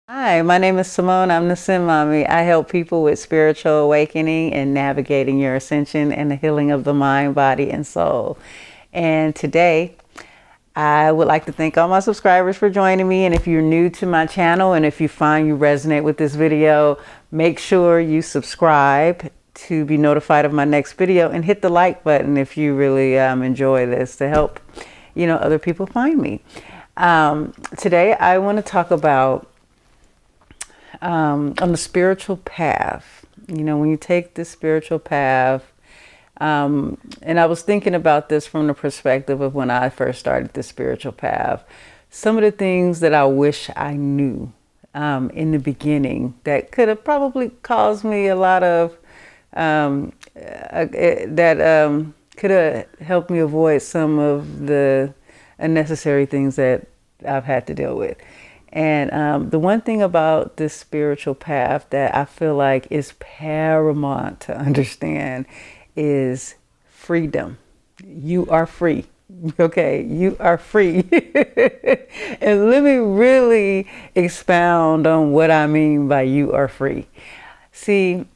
Hi, my name is Simone. I'm the Zen Mommy. I help people with spiritual awakening and navigating your ascension and the healing of the mind, body, and soul. And today, I would like to thank all my subscribers for joining me. And if you're new to my channel and if you find you resonate with this video, make sure you subscribe to be notified of my next video and hit the like button if you really enjoy this to help, other people find me. Today, I want to talk about on the spiritual path. When you take this spiritual path, and I was thinking about this from the perspective of when I first started the spiritual path. Some of the things that I wish I knew in the beginning that could have probably caused me a lot of that could have helped me avoid some of the unnecessary things that I've had to deal with. And the one thing about this spiritual path that I feel like is paramount to understand is freedom. You are free. Okay, you are free. And let me really expound on what I mean by you are free. See,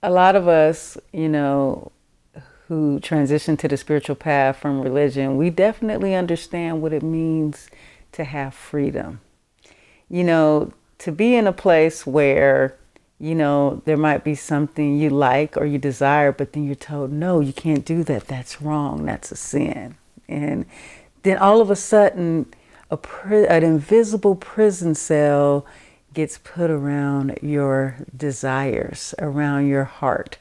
a lot of us, who transition to the spiritual path from religion, we definitely understand what it means to have freedom. To be in a place where, there might be something you like or you desire, but then you're told, no, you can't do that. That's wrong. That's a sin. And then all of a sudden, an invisible prison cell gets put around your desires, around your heart.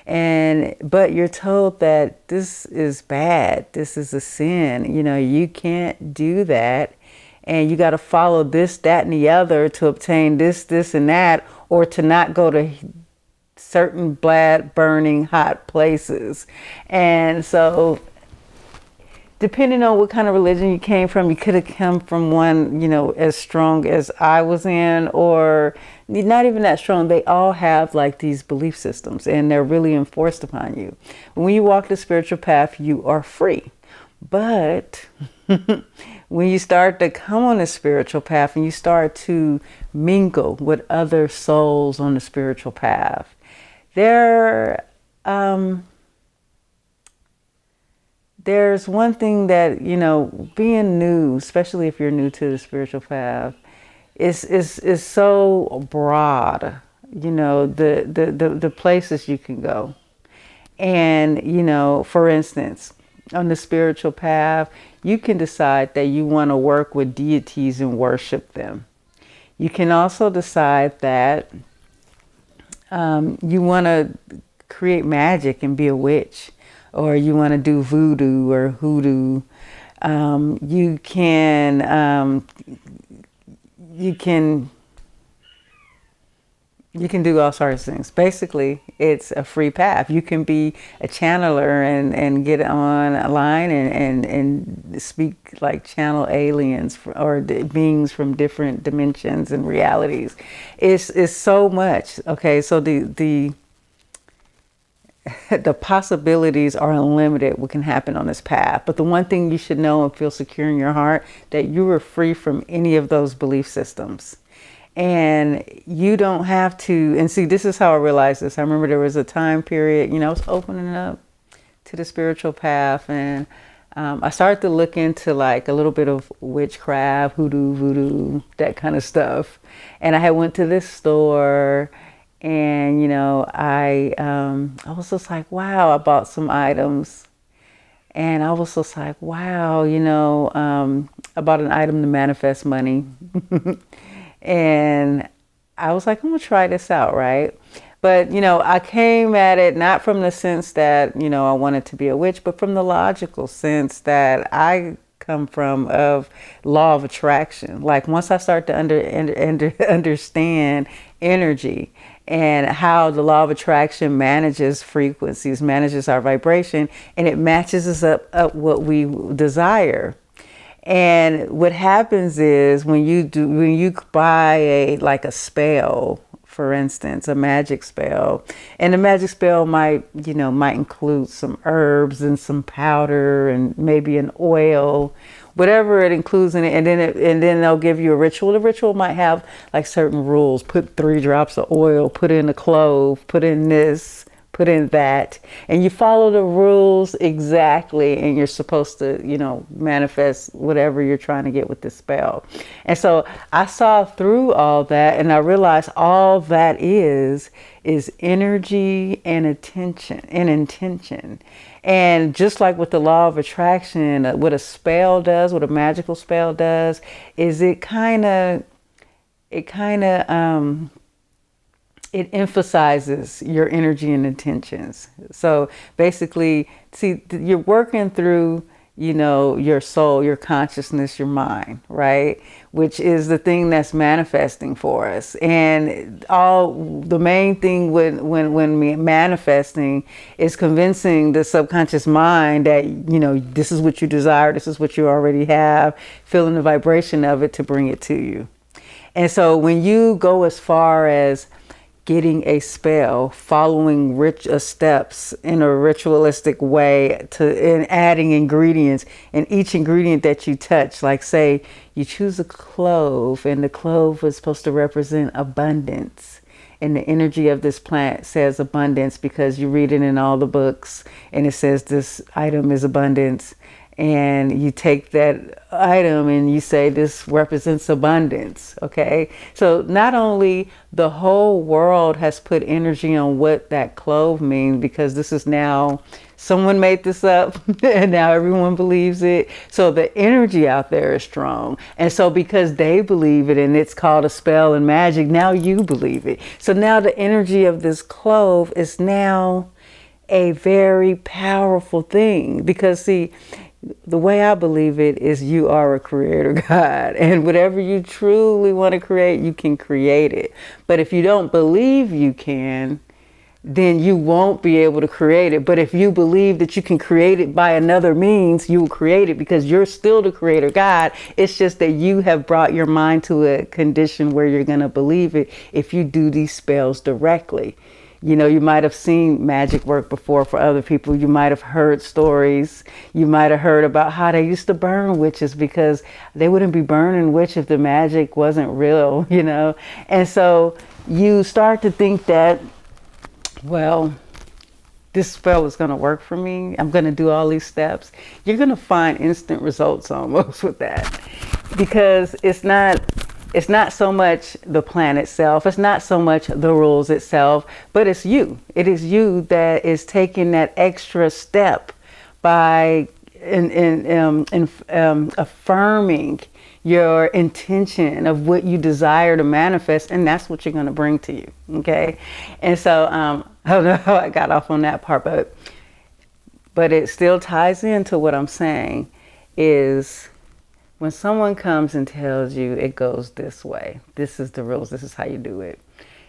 But you're told that this is bad. This is a sin. You can't do that. And you got to follow this, that, and the other to obtain this, and that, or to not go to certain blood burning hot places. And so depending on what kind of religion you came from, you could have come from one, as strong as I was in, or not even that strong. They all have like these belief systems and they're really enforced upon you. When you walk the spiritual path, you are free. But when you start to come on the spiritual path and you start to mingle with other souls on the spiritual path, there's one thing that, being new, especially if you're new to the spiritual path, is so broad, the places you can go. And, for instance, on the spiritual path, you can decide that you want to work with deities and worship them. You can also decide that you want to create magic and be a witch, or you want to do voodoo or hoodoo. You can do all sorts of things. Basically, it's a free path. You can be a channeler and get on a line and speak like channel aliens or beings from different dimensions and realities. It's so much. Okay, so the possibilities are unlimited. What can happen on this path. But the one thing you should know and feel secure in your heart, that you are free from any of those belief systems. And you don't have to, and see, this is how I realized this. I remember there was a time period, I was opening up to the spiritual path, and I started to look into like a little bit of witchcraft, hoodoo, voodoo, that kind of stuff. And I had went to this store, and I was just like, wow, I bought some items, and I was just like, wow, I bought an item to manifest money. And I was like, I'm gonna try this out, right? But I came at it not from the sense that I wanted to be a witch, but from the logical sense that I come from of law of attraction. Like once I start to understand energy and how the law of attraction manages frequencies, manages our vibration, and it matches us up what we desire. And what happens is when you buy a spell, for instance, a magic spell, and the magic spell might include some herbs and some powder and maybe an oil. whatever it includes in it, and then they'll give you a ritual. The ritual might have like certain rules. Put 3 drops of oil, put in a clove, put in this, put in that, and you follow the rules exactly, and you're supposed to, manifest whatever you're trying to get with this spell. And so I saw through all that, and I realized all that is energy and intention. And just like with the law of attraction, what a spell does, what a magical spell does, is it emphasizes your energy and intentions. So basically, see, you're working through, your soul, your consciousness, your mind, right? Which is the thing that's manifesting for us. And the main thing when manifesting is convincing the subconscious mind that, this is what you desire, this is what you already have, feeling the vibration of it to bring it to you. And so when you go as far as getting a spell, following steps in a ritualistic way and adding ingredients, and each ingredient that you touch, like say you choose a clove, and the clove is supposed to represent abundance. And the energy of this plant says abundance because you read it in all the books and it says this item is abundance. And you take that item and you say this represents abundance. Okay, so not only the whole world has put energy on what that clove means, because this is now someone made this up and now everyone believes it. So the energy out there is strong. And so because they believe it and it's called a spell and magic, now you believe it. So now the energy of this clove is now a very powerful thing, because see, the way I believe it is you are a creator God, and whatever you truly want to create, you can create it. But if you don't believe you can, then you won't be able to create it. But if you believe that you can create it by another means, you will create it, because you're still the creator God. It's just that you have brought your mind to a condition where you're going to believe it if you do these spells directly. You might have seen magic work before for other people. You might have heard stories. You might have heard about how they used to burn witches, because they wouldn't be burning witch if the magic wasn't real, And so you start to think that, well, this spell is going to work for me. I'm going to do all these steps. You're going to find instant results almost with that, because it's not so much the plan itself. It's not so much the rules itself, but it's you. It is you that is taking that extra step by affirming your intention of what you desire to manifest, and that's what you're going to bring to you. Okay. And so I don't know how I got off on that part, but it still ties into what I'm saying is, when someone comes and tells you it goes this way, this is the rules, this is how you do it.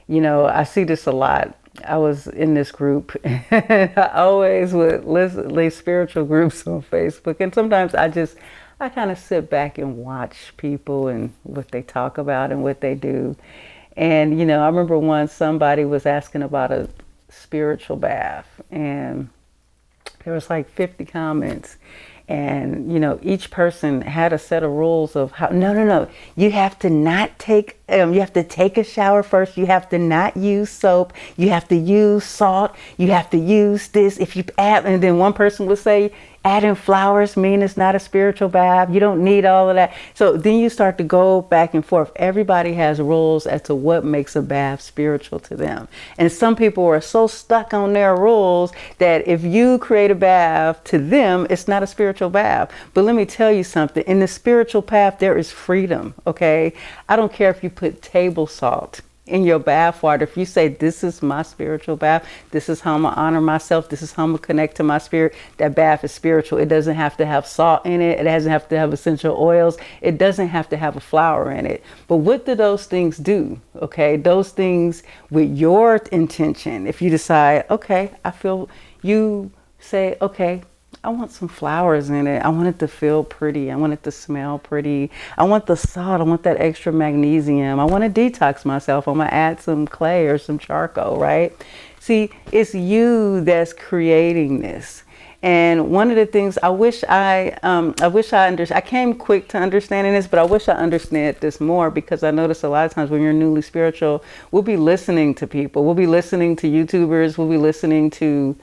I see this a lot. I was in this group, and I always would listen to spiritual groups on Facebook. And sometimes I kind of sit back and watch people and what they talk about and what they do. And, I remember once somebody was asking about a spiritual bath, and there was like 50 comments. And, each person had a set of rules of how, no, you have to not take, you have to take a shower first. You have to not use soap. You have to use salt. You have to use this. If you add, and then one person would say, adding flowers mean it's not a spiritual bath. You don't need all of that. So then you start to go back and forth. Everybody has rules as to what makes a bath spiritual to them. And some people are so stuck on their rules that if you create a bath, to them, it's not a spiritual bath. But let me tell you something. In the spiritual path, there is freedom, okay? I don't care if you put table salt in your bath water. If you say, this is my spiritual bath, this is how I'm gonna honor myself, this is how I'm gonna connect to my spirit, that bath is spiritual. It doesn't have to have salt in it. It doesn't have to have essential oils. It doesn't have to have a flower in it. But what do those things do? Okay, those things with your intention. If you decide, okay, you say, okay, I want some flowers in it. I want it to feel pretty. I want it to smell pretty. I want the salt. I want that extra magnesium. I want to detox myself. I'm going to add some clay or some charcoal, right? See, it's you that's creating this. And one of the things I wish I came quick to understanding this, but I wish I understood this more, because I notice a lot of times when you're newly spiritual, we'll be listening to people. We'll be listening to YouTubers. We'll be listening to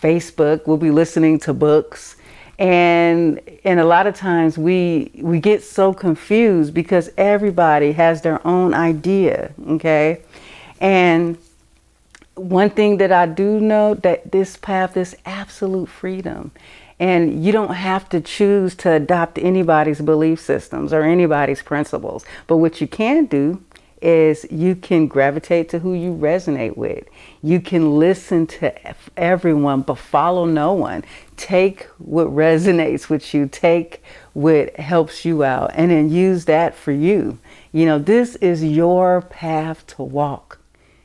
Facebook. We'll be listening to books. And a lot of times we get so confused because everybody has their own idea. Okay. And one thing that I do know, that this path is absolute freedom, and you don't have to choose to adopt anybody's belief systems or anybody's principles. But what you can do is you can gravitate to who you resonate with. You can listen to everyone, but follow no one. Take what resonates with you, take what helps you out, and then use that for you. You know, this is your path to walk.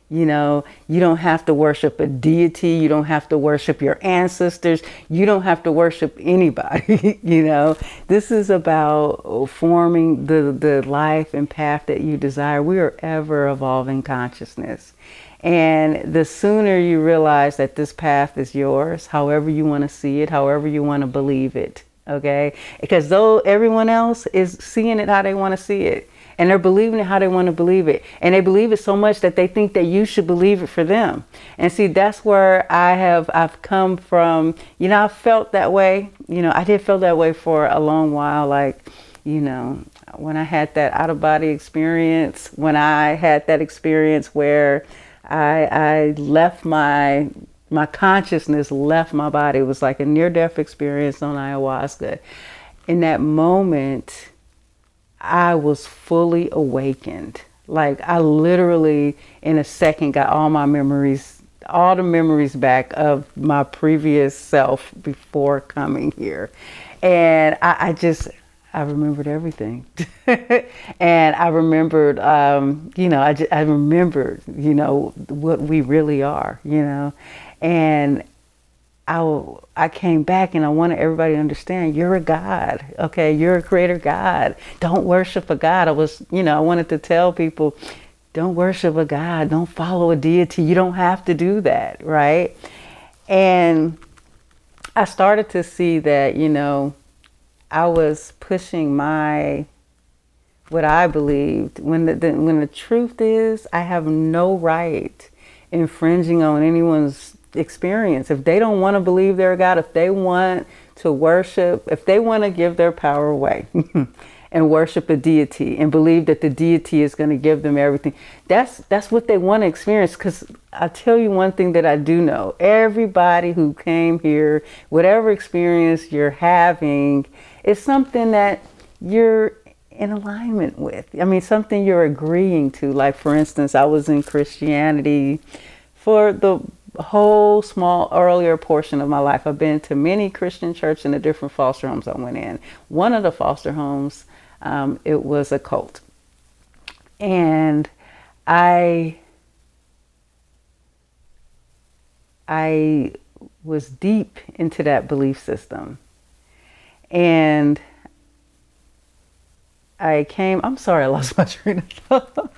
You know, you don't have to worship a deity. You don't have to worship your ancestors. You don't have to worship anybody. You know, this is about forming the life and path that you desire. We are ever evolving consciousness. And the sooner you realize that this path is yours, however you want to see it, however you want to believe it. Okay. Because though everyone else is seeing it how they want to see it, and they're believing it how they want to believe it. And they believe it so much that they think that you should believe it for them. And see, that's where I've come from. You know, I felt that way. You know, I did feel that way for a long while. Like, you know, when I had that out of body experience, when I had that experience where I left my consciousness left my body. It was like a near-death experience on ayahuasca. In that moment, I was fully awakened. Like, I literally in a second got all the memories back of my previous self before coming here. And I remembered everything. And I remembered, you know, I remembered, you know, what we really are, you know. And I came back and I wanted everybody to understand, you're a God. Okay, you're a creator God. Don't worship a God. I wanted to tell people, don't worship a God. Don't follow a deity. You don't have to do that, right? And I started to see that, you know, I was pushing what I believed, when the truth is, I have no right infringing on anyone's experience. If they don't want to believe they're a God, if they want to worship, if they want to give their power away and worship a deity and believe that the deity is going to give them everything, that's what they want to experience. Because I'll tell you one thing that I do know, everybody who came here, whatever experience you're having, is something that you're in alignment with. I mean, something you're agreeing to. Like, for instance, I was in Christianity for the whole small earlier portion of my life. I've been to many Christian churches and the different foster homes I went in. One of the foster homes, it was a cult. And I was deep into that belief system. And I'm sorry, I lost my train of thought.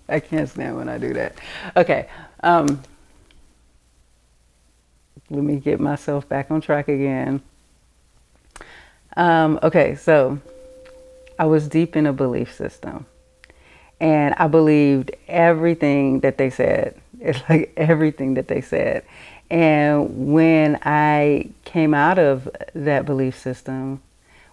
I can't stand when I do that. Okay. Let me get myself back on track again. Okay, so I was deep in a belief system. And I believed everything that they said. It's like everything that they said. And when I came out of that belief system,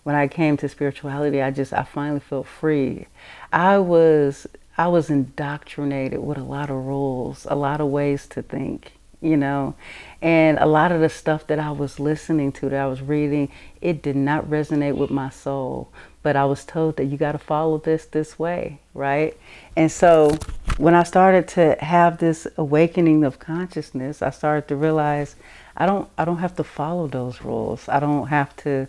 when I came to spirituality, I finally felt free. I was indoctrinated with a lot of rules, a lot of ways to think, you know, and a lot of the stuff that I was listening to, that I was reading, it did not resonate with my soul. But I was told that you got to follow this way, right? And so when I started to have this awakening of consciousness, I started to realize I don't have to follow those rules. I don't have to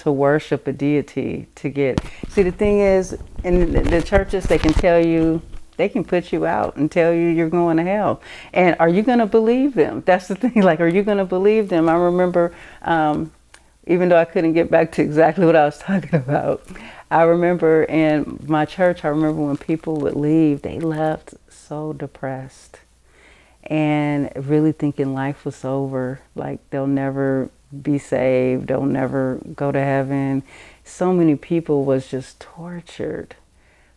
worship a deity to get. See, the thing is, in the churches, they can tell you, they can put you out and tell you you're going to hell. And are you going to believe them? That's the thing. Like, are you going to believe them? I remember, even though I couldn't get back to exactly what I was talking about, I remember in my church, I remember when people would leave, they left so depressed. and really thinking life was over, like they'll never be saved, they'll never go to heaven. So many people was just tortured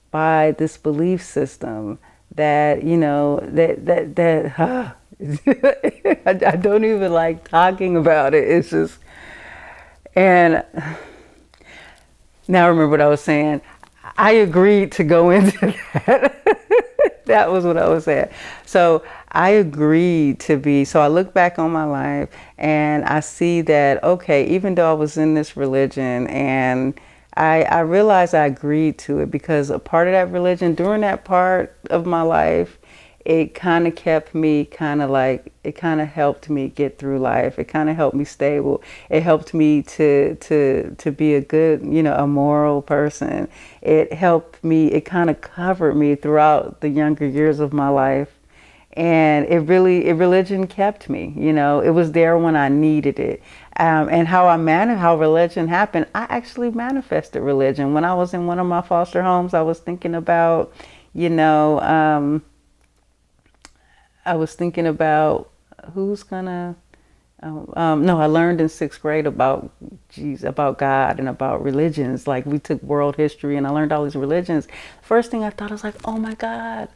by this belief system that, you know, I don't even like talking about it. It's just, and now I remember what I was saying. I agreed to go into that. That was what I was saying. So I agreed to be, so I look back on my life and I see that, okay, even though I was in this religion, and I realized I agreed to it because a part of that religion, during that part of my life, it kind of kept me it kind of helped me get through life. It kind of helped me stable. It helped me to be a good, you know, a moral person. It helped me, it kind of covered me throughout the younger years of my life. And religion kept me, you know, it was there when I needed it. And how religion happened, I actually manifested religion. When I was in one of my foster homes, I was thinking about, you know, I was thinking about who's gonna. No, I learned in sixth grade about about God and about religions. Like we took world history, and I learned all these religions. First thing I thought, I was like, oh my God,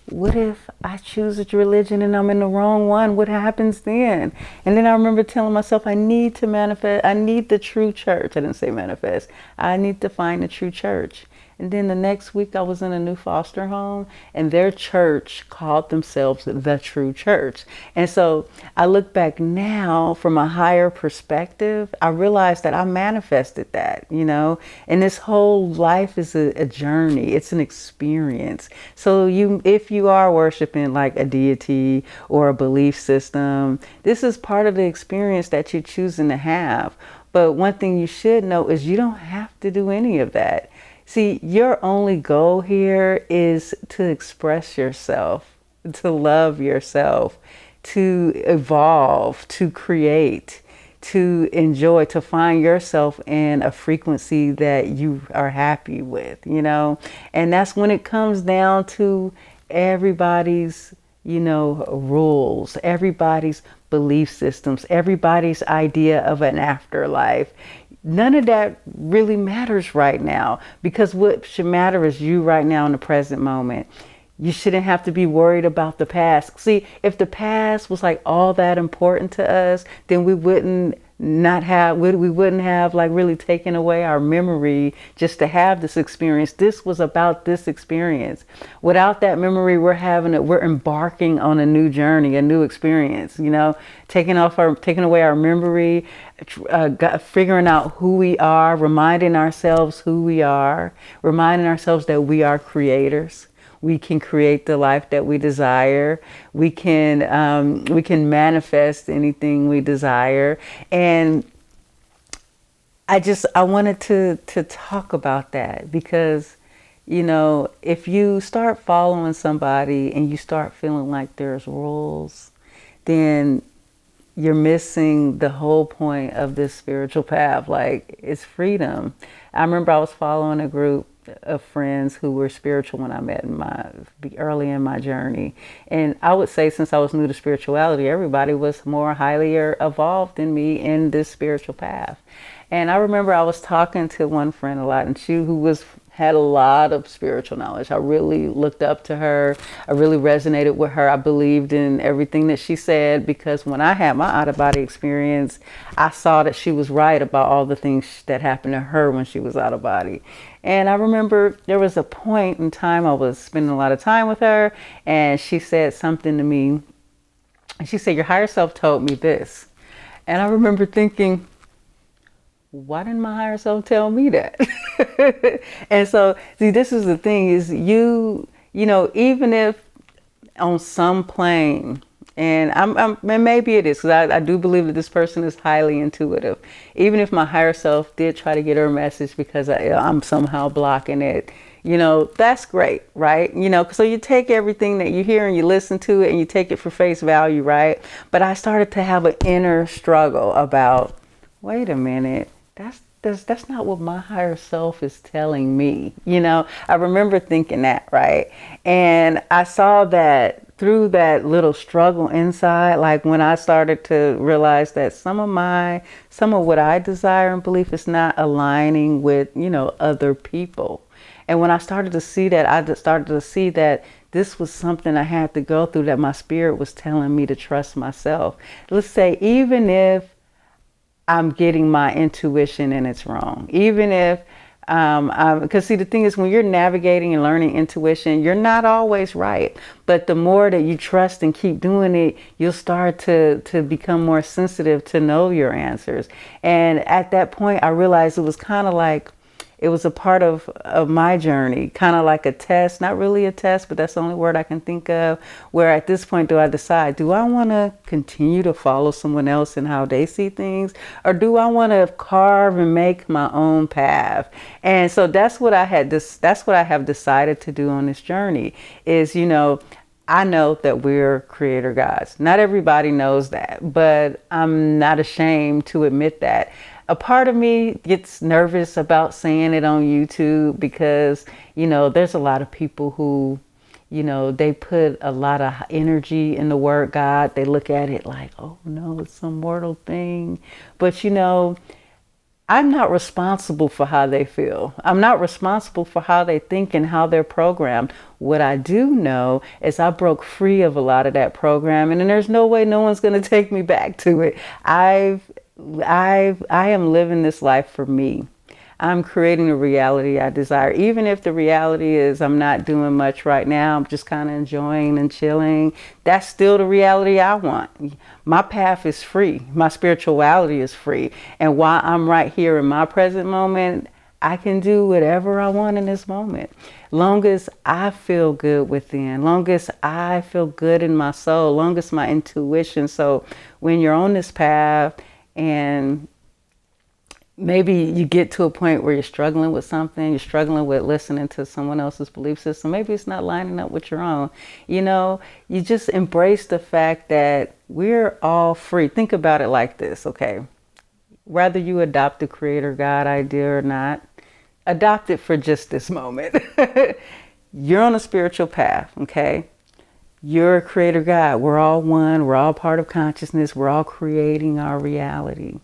what if I choose a religion and I'm in the wrong one? What happens then? And then I remember telling myself, I need to manifest. I need the true church. I didn't say manifest. I need to find the true church. And then the next week I was in a new foster home, and their church called themselves the true church. And so I look back now from a higher perspective, I realized that I manifested that, you know, and this whole life is a journey. It's an experience. So if you are worshiping like a deity or a belief system, this is part of the experience that you're choosing to have. But one thing you should know is you don't have to do any of that. See, your only goal here is to express yourself, to love yourself, to evolve, to create, to enjoy, to find yourself in a frequency that you are happy with, you know? And that's when it comes down to everybody's, you know, rules, everybody's belief systems, everybody's idea of an afterlife. None of that really matters right now, because what should matter is you right now in the present moment. You shouldn't have to be worried about the past. See, if the past was like all that important to us, then we wouldn't have like really taken away our memory just to have this experience. This was about this experience. Without that memory, we're embarking on a new journey, a new experience, you know, taking away our memory, figuring out who we are, reminding ourselves who we are, reminding ourselves that we are creators. We can create the life that we desire. We can manifest anything we desire. And I wanted to talk about that because, you know, if you start following somebody and you start feeling like there's rules, then you're missing the whole point of this spiritual path. Like, it's freedom. I remember I was following a group of friends who were spiritual when I met early in my journey. And I would say, since I was new to spirituality, everybody was more highly evolved than me in this spiritual path. And I remember I was talking to one friend a lot, and she had a lot of spiritual knowledge. I really looked up to her. I really resonated with her. I believed in everything that she said, because when I had my out-of-body experience, I saw that she was right about all the things that happened to her when she was out of body. And I remember there was a point in time I was spending a lot of time with her, and she said something to me. And she said, "Your higher self told me this." And I remember thinking, why didn't my higher self tell me that? And so, see, this is the thing, is you know, even if on some plane, and maybe it is, because I do believe that this person is highly intuitive. Even if my higher self did try to get her message because I'm somehow blocking it, you know, that's great, right? You know, so you take everything that you hear and you listen to it and you take it for face value, right? But I started to have an inner struggle about, wait a minute, that's not what my higher self is telling me. You know, I remember thinking that, right? And I saw that through that little struggle inside, like when I started to realize that some of what I desire and believe is not aligning with, other people. And when I started to see that, I just started to see that this was something I had to go through, that my spirit was telling me to trust myself. Let's say, even if I'm getting my intuition and it's wrong, even if because see, the thing is, when you're navigating and learning intuition, you're not always right. But the more that you trust and keep doing it, you'll start to become more sensitive to know your answers. And at that point, I realized it was kind of like, it was a part of my journey, kind of like a test, not really a test, but that's the only word I can think of, where at this point do I decide, do I want to continue to follow someone else and how they see things, or do I want to carve and make my own path? And so that's what I have decided to do on this journey is, I know that we're creator gods. Not everybody knows that, but I'm not ashamed to admit that. A part of me gets nervous about saying it on YouTube because, there's a lot of people who, they put a lot of energy in the word God. They look at it like, oh no, it's some mortal thing. But, I'm not responsible for how they feel. I'm not responsible for how they think and how they're programmed. What I do know is I broke free of a lot of that programming, and there's no way no one's going to take me back to it. I am living this life for me. I'm creating the reality I desire. Even if the reality is I'm not doing much right now, I'm just kind of enjoying and chilling, that's still the reality I want. My path is free. My spirituality is free. And while I'm right here in my present moment, I can do whatever I want in this moment. Long as I feel good within, long as I feel good in my soul, long as my intuition. So when you're on this path, and maybe you get to a point where you're struggling with something, you're struggling with listening to someone else's belief system, maybe it's not lining up with your own, you just embrace the fact that we're all free. Think about it like this, okay? Whether you adopt the creator God idea or not, adopt it for just this moment. You're on a spiritual path, okay? You're a creator God. We're all one. We're all part of consciousness. We're all creating our reality.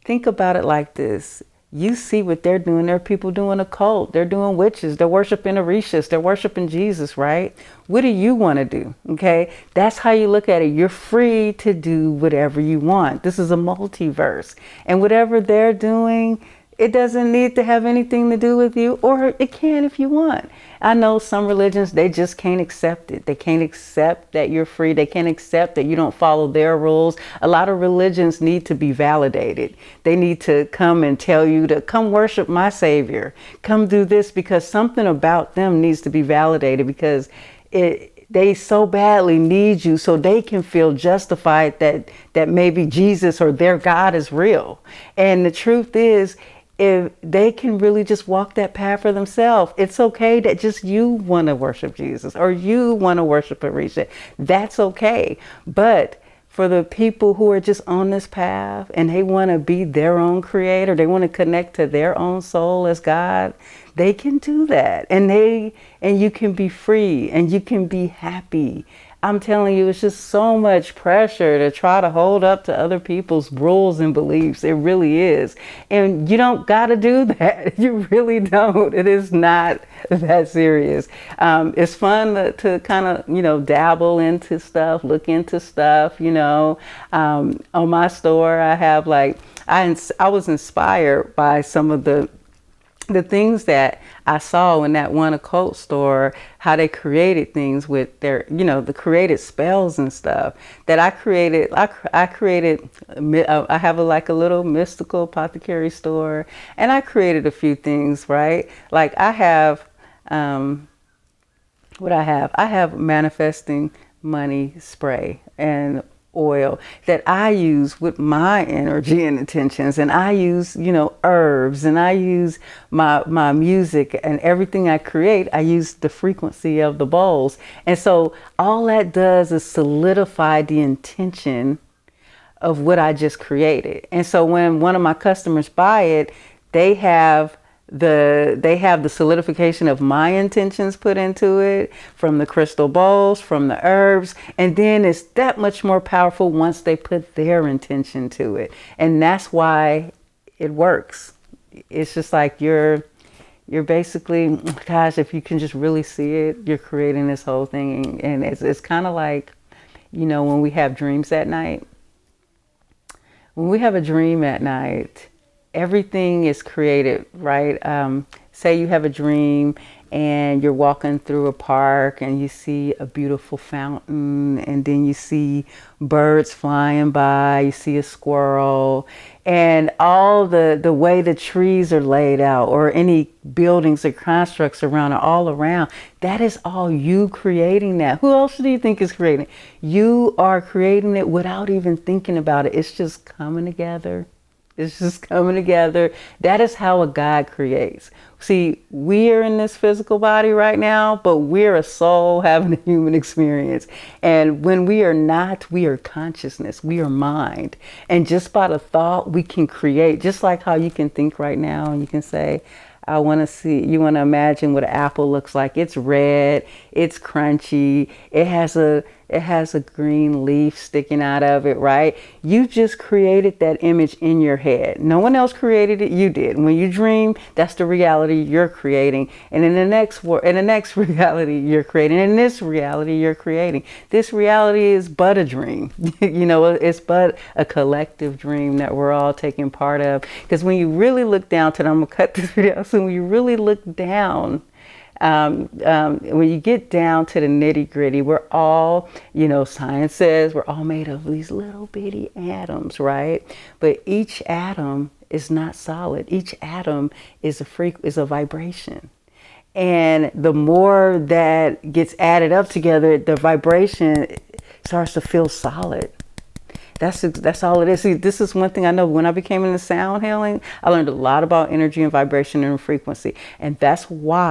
Think about it like this. You see what they're doing. There are people doing a cult. They're doing witches. They're worshiping Orishas. They're worshiping Jesus, right? What do you want to do? Okay. That's how you look at it. You're free to do whatever you want. This is a multiverse. And whatever they're doing, it doesn't need to have anything to do with you, or it can if you want. I know some religions, they just can't accept it. They can't accept that you're free. They can't accept that you don't follow their rules. A lot of religions need to be validated. They need to come and tell you to come worship my Savior. Come do this, because something about them needs to be validated, because they so badly need you so they can feel justified that maybe Jesus or their God is real. And the truth is, if they can really just walk that path for themselves, it's okay that just you want to worship Jesus or you want to worship Orisha. That's okay. But for the people who are just on this path and they want to be their own creator, they want to connect to their own soul as God, they can do that. And you can be free and you can be happy. I'm telling you, it's just so much pressure to try to hold up to other people's rules and beliefs. It really is. And you don't got to do that. You really don't. It is not that serious. It's fun to kind of, dabble into stuff, look into stuff, on my store, I have I was inspired by some of the things that I saw in that one occult store, how they created things with their, the created spells and stuff that I created. I created, I have a little mystical apothecary store, and I created a few things, right? Like I have, I have manifesting money spray and oil that I use with my energy and intentions, and I use herbs, and I use my music, and everything I create, I use the frequency of the bowls. And so all that does is solidify the intention of what I just created. And so when one of my customers buy it, they have they have the solidification of my intentions put into it, from the crystal bowls, from the herbs, and then it's that much more powerful once they put their intention to it. And that's why it works. It's just like you're basically, gosh, if you can just really see it, you're creating this whole thing. And it's kind of like, you know, when we have dreams at night. When we have a dream at night, everything is created, right? Say you have a dream and you're walking through a park and you see a beautiful fountain, and then you see birds flying by, you see a squirrel, and all the way the trees are laid out, or any buildings or constructs around, are all around. That is all you creating that. Who else do you think is creating? You are creating it without even thinking about it. It's just coming together. It's just coming together. That is how a God creates. See, we are in this physical body right now, but we're a soul having a human experience. And when we are not, we are consciousness. We are mind. And just by the thought, we can create. Just like how you can think right now and you can say, I want to see, you want to imagine what an apple looks like. It's red, it's crunchy, it has a green leaf sticking out of it, right? You just created that image in your head. No one else created it, you did. When you dream, that's the reality you're creating. And in the next reality you're creating. In this reality you're creating. This reality is but a dream. You know, it's but a collective dream that we're all taking part of. Because when you really look down to it, I'm going to cut this video. So when you really look down, when you get down to the nitty gritty, we're all, you know, science says we're all made of these little bitty atoms, right? But each atom is not solid. Each atom is a vibration. And the more that gets added up together, the vibration starts to feel solid. That's all it is. See, this is one thing I know. When I became into sound healing, I learned a lot about energy and vibration and frequency. And that's why